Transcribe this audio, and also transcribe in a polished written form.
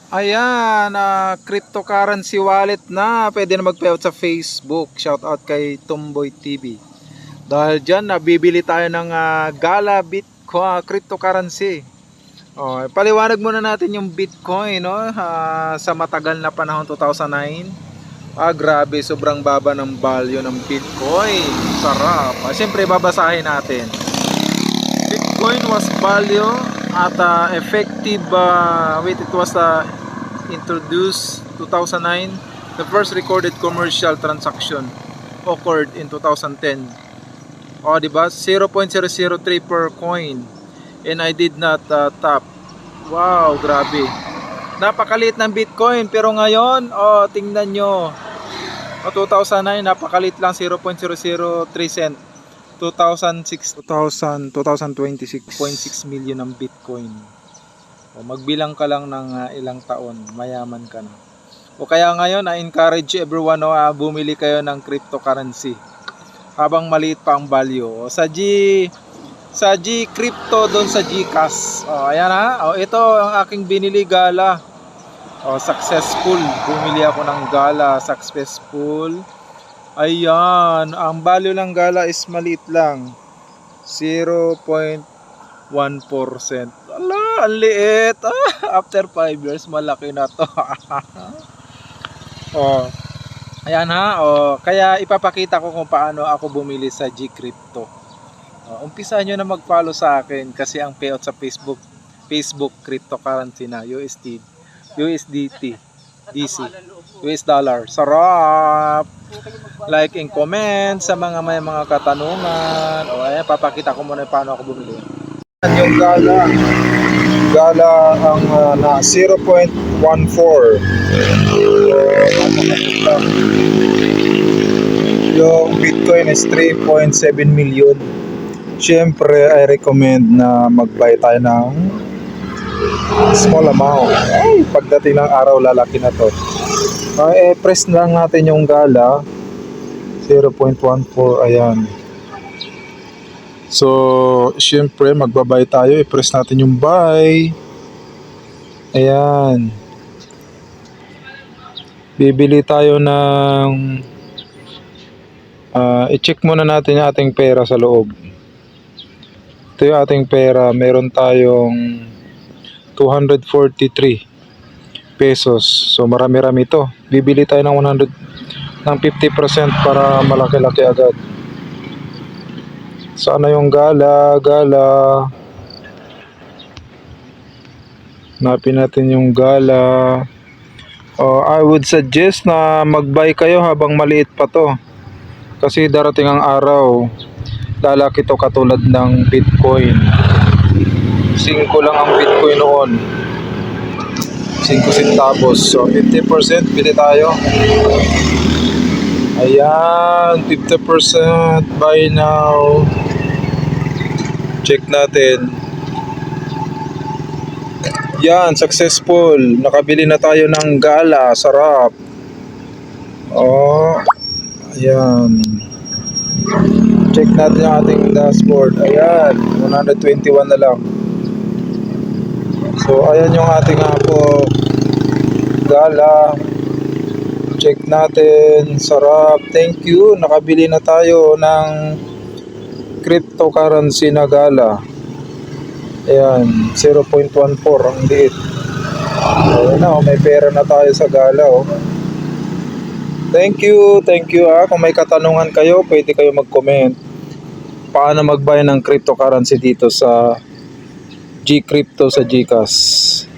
Ayan, cryptocurrency wallet na. Pwede na mag-payout sa Facebook. Shout out kay Tomboy TV. Dahil dyan, nabibili tayo ng Gala Bitcoin cryptocurrency. Paliwanag muna natin yung Bitcoin, no? Sa matagal na panahon, 2009. Grabe, sobrang baba ng value ng Bitcoin. Sarap. Siyempre, babasahin natin. Bitcoin was value at effective, it was introduced 2009. The first recorded commercial transaction occurred in 2010. Diba? 0.003 per coin. And I did not tap. Wow, grabe. Napakaliit ng Bitcoin. Pero ngayon, tingnan nyo. 2009, napakaliit lang, 0.003 cent. 2026.6 million ng Bitcoin. Magbilang ka lang ng ilang taon, mayaman ka na. Kaya ngayon, I-encourage everyone, bumili kayo ng cryptocurrency habang maliit pa ang value. Sa G Crypto doon sa GCash. Ayan ito ang aking binili, Gala. Successful. Bumili ako ng Gala, successful. Ayan, ang value ng Gala is maliit lang. 0.1%. Ala, ang liit. After 5 years, malaki na to. Ayan kaya ipapakita ko kung paano ako bumili sa G-Crypto. Umpisa nyo na mag-follow sa akin kasi ang payout sa Facebook cryptocurrency na USDT, DC, US dollar. Sarap! Like and comment sa may mga katanungan. Ayan, papakita ko muna paano ako bumili. Yung Gala ang na 0.14. Yung Bitcoin is 3.7 million. Siyempre, I recommend na mag-buy tayo ng small amount. Pagdating ng araw, lalaki na to. Press lang natin yung Gala 0.14. Ayan. So syempre magbabay tayo. I-press natin yung buy. Ayan. Bibili tayo ng i-check muna natin yung ating pera sa loob. Ito yung ating pera. Meron tayong 243 pesos. So marami-rami ito. Bibili tayo ng 50% para malaki-laki agad. Sana yung Gala. Hanapin natin yung Gala. I would suggest na mag-buy kayo habang maliit pa to. Kasi darating ang araw, lalaki to katulad ng Bitcoin. 5 lang ang Bitcoin noon. 5 centavos. So 50% bili tayo. Ayan, 50% buy now. Check natin. Yan, successful. Nakabili na tayo ng Gala. Sarap. Ayan. Check natin yung ating dashboard. Ayan, 121 na lang. So ayan yung ating Gala. Check natin. Sarap. Thank you. Nakabili na tayo ng cryptocurrency na Gala. Ayan, 0.14 ang liit. Ayan may pera na tayo sa Gala Thank you Kung may katanungan kayo, pwede kayo mag-comment. Paano mag-buy ng cryptocurrency dito sa G-Crypto sa GCash.